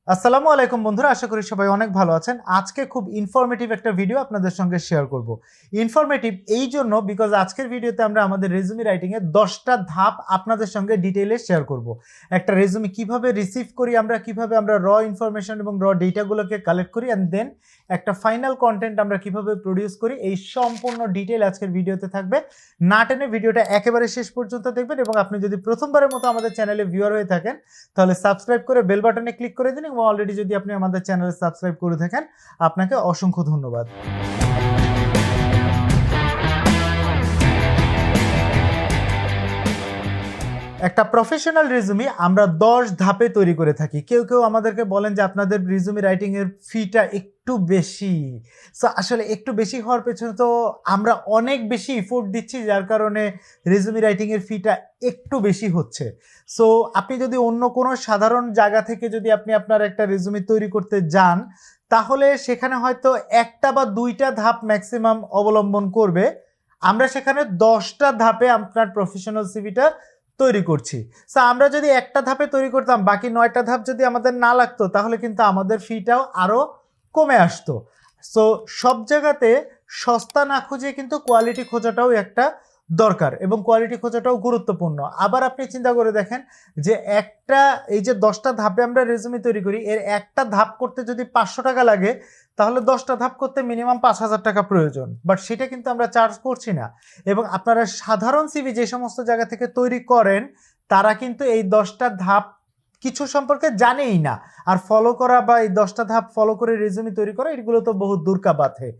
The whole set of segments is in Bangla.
আসসালামু আলাইকুম বন্ধুরা, আশা করি সবাই অনেক ভালো আছেন। আজকে খুব ইনফরমেটিভ একটা ভিডিও আপনাদের সঙ্গে শেয়ার করব। ইনফরমেটিভ এই জন্য বিকজ আজকের ভিডিওতে আমরা আমাদের রেজুমি রাইটিংয়ে 10টা ধাপ আপনাদের সঙ্গে ডিটেইলে শেয়ার করব। একটা রেজুমি কিভাবে রিসিভ করি আমরা, কিভাবে আমরা র ইনফরমেশন এবং র ডেটাগুলোকে কালেক্ট করি, অ্যান্ড দেন একটা ফাইনাল কন্টেন্ট আমরা কিভাবে প্রডিউস করি, এই সম্পূর্ণ ডিটেইল আজকের ভিডিওতে থাকবে। না টেনে ভিডিওটা একেবারে শেষ পর্যন্ত দেখবেন, এবং আপনি যদি প্রথমবারের মতো আমাদের চ্যানেলে ভিউয়ার হয়ে থাকেন তাহলে সাবস্ক্রাইব করে বেল বাটনে ক্লিক করে দিন, এবং অলরেডি যদি আপনি আমাদের চ্যানেলে সাবস্ক্রাইব করে থাকেন আপনাকে অসংখ্য ধন্যবাদ। একটা প্রফেশনাল রেজুমি আমরা 10 ধাপে তৈরি করে থাকি। কেউ কেউ আমাদেরকে বলেন যে আপনাদের রেজুমি রাইটিং এর ফিটা একটু বেশি। সো আসলে একটু বেশি হওয়ার পেছনে তো আমরা অনেক বেশি এফোর্ট দিচ্ছি, যার কারণে রেজুমি রাইটিং এর ফিটা একটু বেশি হচ্ছে। সো আপনি যদি অন্য কোনো সাধারণ জায়গা থেকে যদি আপনি আপনার একটা রেজুমি তৈরি করতে যান, তাহলে সেখানে হয়তো একটা বা দুইটা ধাপ ম্যাক্সিমাম অবলম্বন করবে। আমরা সেখানে 10টা ধাপে আপনার প্রফেশনাল সিভিটা তৈরি করছি। সো আমরা যদি একটা ধাপে তৈরি করতাম, বাকি 9টা ধাপ যদি আমাদের না লাগতো, তাহলে কিন্তু আমাদের ফিটাও আরও কমে আসতো। সো সব জায়গাতে সস্তা না খুঁজে কিন্তু কোয়ালিটি খোঁজাটাও একটা দরকার, এবং কোয়ালিটি খোঁজাটাও গুরুত্বপূর্ণ। আবার আপনি চিন্তা করে দেখেন যে এই যে 10টা ধাপে আমরা রেজুমি তৈরি করি, এর একটা ধাপ করতে যদি 500 টাকা লাগে, তাহলে 10টা ধাপ করতে মিনিমাম 5,000 টাকা প্রয়োজন। বাট সেটা কিন্তু আমরা চার্জ করছি না। এবং আপনারা সাধারণ সিভি যে সমস্ত জায়গা থেকে তৈরি করেন, তারা কিন্তু এই 10টা ধাপ কিছু সম্পর্কে জানেই না। আর ফলো করা বা এই 10টা ধাপ ফলো করে রেজুমি তৈরি করা, এগুলো তো বহু দূর কা বাত হে।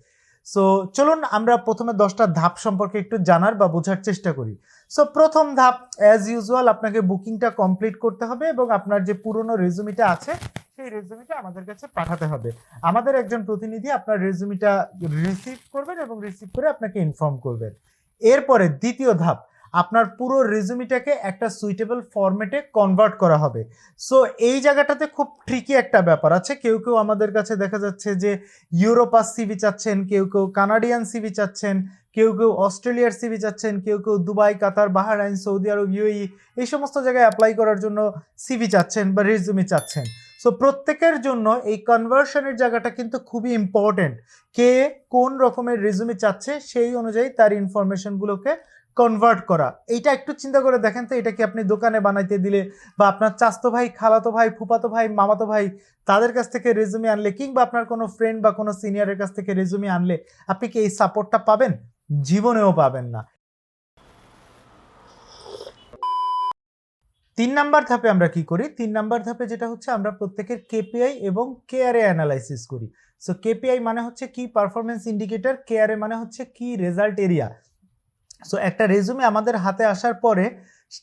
সো চলুন আমরা প্রথমে 10টা ধাপ সম্পর্কে একটু জানার বা বোঝার চেষ্টা করি। সো প্রথম ধাপ, অ্যাজ ইউজুয়াল আপনাকে বুকিংটা কমপ্লিট করতে হবে, এবং আপনার যে পুরনো রেজুমিটা আছে সেই রেজুমিটা আমাদের কাছে পাঠাতে হবে। আমাদের একজন প্রতিনিধি আপনার রেজুমিটা রিসিভ করবেন, এবং রিসিভ করে আপনাকে ইনফর্ম করবেন। এরপরে দ্বিতীয় ধাপ, আপনার পুরো রেজুমিটাকে একটা সুইটেবল ফরম্যাটে কনভার্ট করা হবে। সো এই জায়গাটাতে খুব ট্রিকি একটা ব্যাপার আছে। কেউ কেউ আমাদের কাছে দেখা যাচ্ছে যে ইউরোপাস সিভি চাচ্ছেন, কেউ কেউ কানাডিয়ান সিভি চাচ্ছেন, কেউ কেউ অস্ট্রেলিয়ার সিভি চাচ্ছেন, কেউ কেউ দুবাই, কাতার, বাহরাইন, সৌদি আরব, ইউএই এই সমস্ত জায়গায় অ্যাপ্লাই করার জন্য সিভি চাচ্ছেন বা রেজুমি চাচ্ছেন। সো প্রত্যেকের জন্য এই কনভার্সনের জায়গাটা কিন্তু খুবই ইম্পর্টেন্ট। কে কোন রকমের রেজুমি চাচ্ছে সেই অনুযায়ী তার ইনফরমেশনগুলোকে কনভার্ট করা। এইটা একটু চিন্তা করে দেখেন তো, এটা কি আপনি দোকানে বানাইতে দিলে, বা আপনার চাচাতো ভাই, খালাতো ভাই, ফুফাতো ভাই, মামাতো ভাই, তাদের কাছ থেকে রেজুমি আনলে, কিংবা আপনার কোনো ফ্রেন্ড বা কোনো সিনিয়রের কাছ থেকে রেজুমি আনলে, আপনি কি এই সাপোর্টটা পাবেন? জীবনেও পাবেন না। 3 নাম্বার ধাপে আমরা কি করি? 3 নাম্বার ধাপে যেটা হচ্ছে, আমরা প্রত্যেকের কেপিআই এবং কেআরএ অ্যানালাইসিস করি। সো কেপিআই মানে হচ্ছে কি পারফরমেন্স ইন্ডিকেটর, কেআরএ মানে হচ্ছে কি রেজাল্ট এরিয়া। সো একটা রেজুমে আমাদের হাতে আসার পরে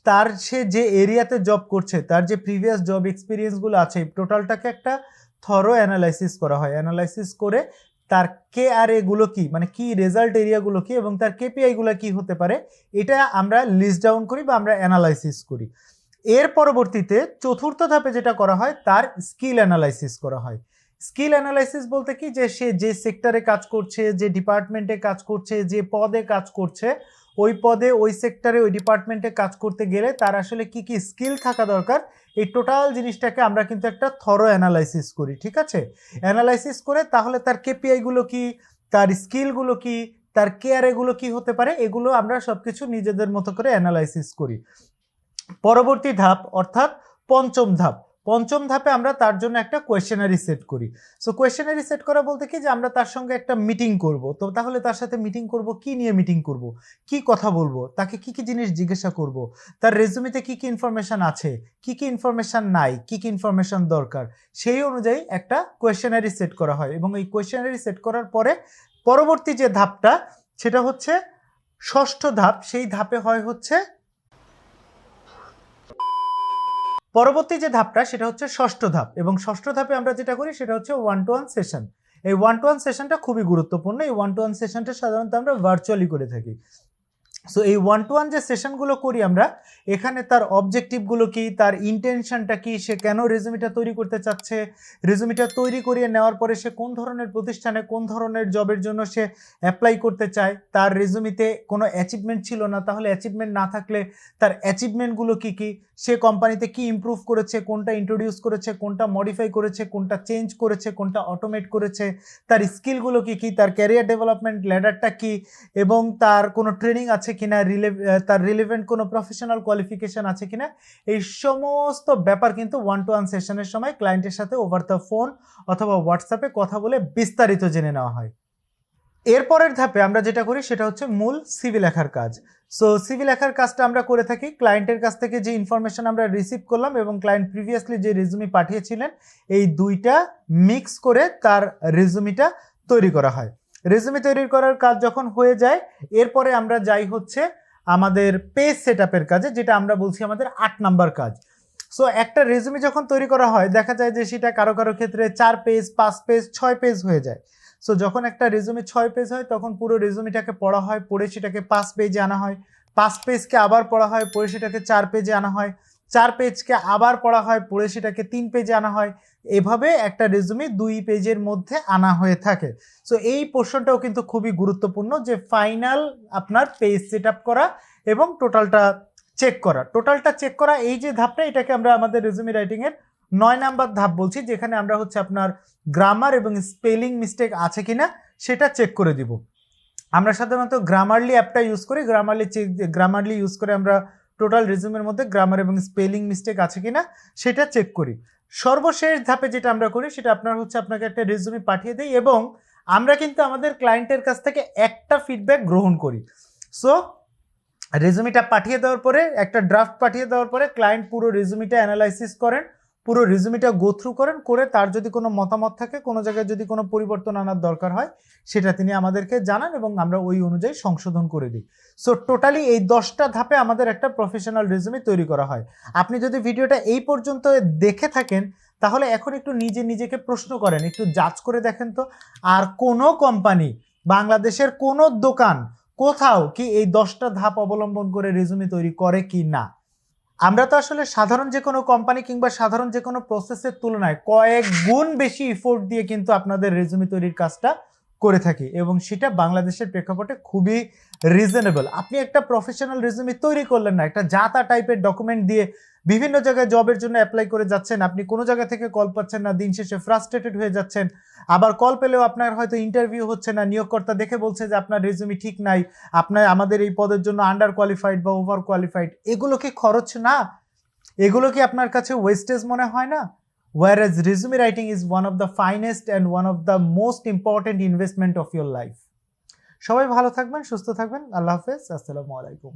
তার সে যে এরিয়াতে জব করছে, তার যে প্রিভিয়াস জব এক্সপিরিয়েন্সগুলো আছে, টোটালটাকে একটা থরো অ্যানালাইসিস করা হয়। অ্যানালাইসিস করে তার কেআরএ গুলো কি, মানে কি রেজাল্ট এরিয়াগুলো কি, এবং তার কেপিআই গুলো কি হতে পারে, এটা আমরা লিস্ট ডাউন করি বা আমরা অ্যানালাইসিস করি। এর পরবর্তীতে চতুর্থ ধাপে যেটা করা হয়, তার স্কিল অ্যানালাইসিস করা হয়। স্কিল অ্যানালাইসিস বলতে কি, যে সে যে সেক্টরে কাজ করছে, যে ডিপার্টমেন্টে কাজ করছে, যে পদে কাজ করছে, ওই পদে, ওই সেক্টরে, ওই ডিপার্টমেন্টে কাজ করতে গেলে তার আসলে কি কি স্কিল থাকা দরকার, এই টোটাল জিনিসটাকে আমরা কিন্তু একটা থরো অ্যানালাইসিস করি। ঠিক আছে? অ্যানালাইসিস করে তাহলে তার কেপিআই গুলো কি, তার স্কিলগুলো কি, তার কেআরএ গুলো কি হতে পারে, এগুলো আমরা সবকিছু নিজেদের মতো করে অ্যানালাইসিস করি। পরবর্তী ধাপ অর্থাৎ পঞ্চম ধাপে আমরা তার জন্য একটা কোয়েশ্চেনারি সেট করি। সো কোয়েশ্চেনারি সেট করা বলতে কি, যে আমরা তার সঙ্গে একটা মিটিং করব। তো তাহলে তার সাথে মিটিং করব, কি নিয়ে মিটিং করব, কি কথা বলবো, তাকে কি কি জিনিস জিজ্ঞাসা করব, তার রেজুমিতে কি কি ইনফরমেশন আছে, কি কি ইনফরমেশন নাই, কি কি ইনফরমেশন দরকার, সেই অনুযায়ী একটা কোয়েশ্চেনারি সেট করা হয়। এবং এই কোয়েশ্চেনারি সেট করার পরে পরবর্তী যে ধাপটা, সেটা হচ্ছে ষষ্ঠ ধাপ। সেই ধাপে হয় হচ্ছে পরবর্তী যে ধাপটা, সেটা হচ্ছে ষষ্ঠ ধাপ। এবং ষষ্ঠ ধাপে আমরা যেটা করি সেটা হচ্ছে 1-to-1 সেশন। এই 1-to-1 সেশনটা খুবই গুরুত্বপূর্ণ। এই 1-to-1 সেশনটা সাধারণত আমরা ভার্চুয়ালি করে থাকি। সো এই 1-to-1 যে সেশনগুলো করি আমরা, এখানে তার অবজেক্টিভগুলো কি, তার ইন্টেনশনটা কি, সে কেন রেজুমিটা তৈরি করতে চাচ্ছে, রেজুমিটা তৈরি করিয়ে নেওয়ার পরে সে কোন ধরনের প্রতিষ্ঠানে কোন ধরনের জবের জন্য সে অ্যাপ্লাই করতে চায়, তার রেজুমিতে কোনো অ্যাচিভমেন্ট ছিল না, তাহলে অ্যাচিভমেন্ট না থাকলে তার অ্যাচিভমেন্টগুলো কি কি, সে কোম্পানিতে কি ইমপ্রুভ করেছে, কোনটা ইন্ট্রোডিউস করেছে, কোনটা মডিফাই করেছে, কোনটা চেঞ্জ করেছে, কোনটা অটোমেট করেছে, তার স্কিলগুলো কি কি, তার ক্যারিয়ার ডেভেলপমেন্ট ল্যাডারটা কি, এবং তার কোনো ট্রেনিং আছে কিনা, তার রিলেভেন্ট কোনো প্রফেশনাল কোয়ালিফিকেশন আছে কিনা, এই সমস্ত ব্যাপার কিন্তু 1-to-1 সেশনের সময় ক্লায়েন্টের সাথে ওভার দ্য ফোন অথবা হোয়াটসঅ্যাপে কথা বলে বিস্তারিত জেনে নেওয়া হয়। এরপরের ধাপে আমরা যেটা করি সেটা হচ্ছে মূল সিভি লেখার কাজ। সো সিভি লেখার কাজটা আমরা করে থাকি ক্লায়েন্টের কাছ থেকে যে ইনফরমেশন আমরা রিসিভ করলাম এবং ক্লায়েন্ট প্রিভিয়াসলি যে রেজুমি পাঠিয়েছিলেন, এই দুইটা মিক্স করে তার রেজুমিটা তৈরি করা হয়। রেজুমি তৈরি করার কাজ যখন হয়ে যায়, এরপরে আমরা যাই হচ্ছে আমাদের পেজ সেটআপের কাজে, যেটা আমরা বলছি আমাদের 8 নাম্বার কাজ। সো একটা রেজুমি যখন তৈরি করা হয়, দেখা যায় যে সেটা কারো কারো ক্ষেত্রে 4 পেজ, 5 পেজ, 6 পেজ হয়ে যায়। সো যখন একটা রেজুমি 6 পেজ হয়, তখন পুরো রেজুমিটাকে পড়া হয়, পড়ে সেটাকে 5 পেজে আনা হয়, 5 পেজকে আবার পড়া হয়, পড়ে সেটাকে 4 পেজে আনা হয়, 4 পেজকে আবার পড়া হয়, পড়ে সেটাকে 3 পেজে আনা হয়। এভাবে একটা রেজুমি 2 পেজের মধ্যে আনা হয়ে থাকে। সো এই পোর্শনটাও কিন্তু খুবই গুরুত্বপূর্ণ, যে ফাইনাল আপনার পেজ সেট আপ করা এবং টোটালটা চেক করা। টোটালটা চেক করা এই যে ধাপটা, এটাকে আমরা আমাদের রেজুমি রাইটিংয়ের 9 নাম্বার ধাপ বলছি, যেখানে আমরা হচ্ছে আপনার গ্রামার এবং স্পেলিং মিস্টেক আছে কিনা সেটা চেক করে দিব। আমরা সাধারণত গ্রামারলি অ্যাপটা ইউজ করি, গ্রামারলি ইউজ করে আমরা টোটাল রেজুমের মধ্যে গ্রামার এবং স্পেলিং মিস্টেক আছে কিনা সেটা চেক করি। সর্বশেষ ধাপে যেটা আমরা করি সেটা আপনাকে একটা রেজুমি পাঠিয়ে দেই এবং আমরা কিন্তু আমাদের ক্লায়েন্টের কাছ থেকে একটা ফিডব্যাক গ্রহণ করি। সো রেজুমিটা পাঠিয়ে দেওয়ার পরে, একটা ড্রাফট পাঠিয়ে দেওয়ার পরে ক্লায়েন্ট পুরো রেজুমিটা অ্যানালাইসিস করেন, পুরো রেজুমিটা গো থ্রু করেন, করে তার যদি কোনো মতামত থাকে, কোনো জায়গায় যদি কোনো পরিবর্তন আনার দরকার হয়, সেটা তিনি আমাদেরকে জানান এবং আমরা ওই অনুযায়ী সংশোধন করে দিই। সো টোটালি এই 10টা ধাপে আমাদের একটা প্রফেশনাল রেজুমি তৈরি করা হয়। আপনি যদি ভিডিওটা এই পর্যন্ত দেখে থাকেন, তাহলে এখন একটু নিজেকে প্রশ্ন করেন, একটু যাচ করে দেখেন তো, আর কোনো কোম্পানি, বাংলাদেশের কোনো দোকান, কোথাও কি এই 10টা ধাপ অবলম্বন করে রেজুমি তৈরি করে কি না? আমরা তো আসলে সাধারণ যে কোনো কোম্পানি কিংবা সাধারণ যে কোনো প্রসেসের তুলনায় কয়েক গুণ বেশি এফোর্ট দিয়ে কিন্তু আপনাদের রেজুমি তৈরির কাজটা করে থাকি, এবং সেটা বাংলাদেশের প্রেক্ষাপটে খুবই রিজনেবল। আপনি একটা প্রফেশনাল রেজুমি তৈরি করলেন না, একটা জাতা টাইপের ডকুমেন্ট দিয়ে বিভিন্ন জায়গায় জবের জন্য অ্যাপ্লাই করে যাচ্ছেন, আপনি কোনো জায়গা থেকে কল পাচ্ছেন না, দিন শেষে ফ্রাস্ট্রেটেড হয়ে যাচ্ছেন, আবার কল পেলেও আপনার হয়তো ইন্টারভিউ হচ্ছে না, নিয়োগকর্তা দেখে বলছে যে আপনার রেজুমি ঠিক নাই, আপনার আমাদের এই পদের জন্য আন্ডার কোয়ালিফাইড বা ওভার কোয়ালিফাইড। এগুলো কি খরচ না? এগুলো কি আপনার কাছে ওয়েস্টেজ মনে হয় না? Whereas resume writing is one of the finest and one of the most important investment of your life. সবাই ভালো থাকবেন, সুস্থ থাকবেন। আল্লাহ হাফেজ, আসসালামু আলাইকুম।